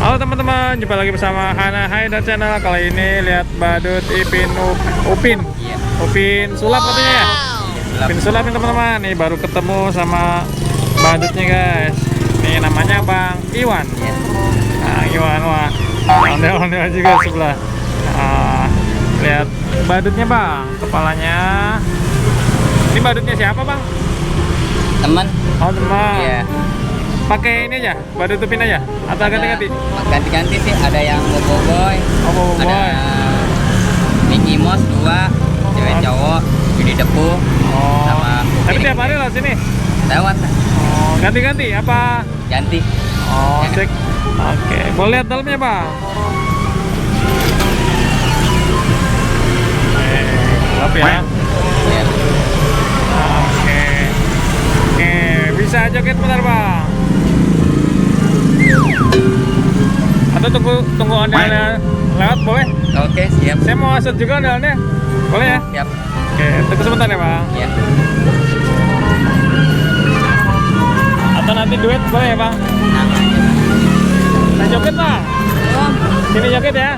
Halo teman-teman, jumpa lagi bersama Hana Haidar Channel. Kali ini lihat badut Upin sulap katanya ya. Upin sulap nih teman-teman. Nih baru ketemu sama badutnya guys. Nih namanya Bang Iwan. Nah, Iwan, wah ondel-ondel juga sebelah. Lihat badutnya Bang, kepalanya. Ini badutnya siapa Bang? Teman. Oh teman. Iya. Pakai ini aja, badut Upin aja? Atau ganti-ganti? Ganti-ganti sih, ada yang boboiboy. Oh boboiboy. Ada Mickey Mouse 2, cewek cowok, Winnie the Pooh, Oh. sama Tapi Upin. tiap hari lewat sini? Lewat. Oh, ganti-ganti apa? Ganti. Oh, Ya. sik. Oke, boleh lihat dalamnya, Bang? Gelap ya. Ya. Oke. Oke, bisa joget bentar, Bang? Atau tunggu ondel-ondel lewat boleh? Oke, siap. Saya mau shoot juga ondel-ondelnya. Boleh ya? Siap. Oke, tunggu sebentar ya, Bang. Ya. Atau nanti duet boleh ya, Bang? Nah, aja. Saya joget, Bang. Om. Sini joget ya.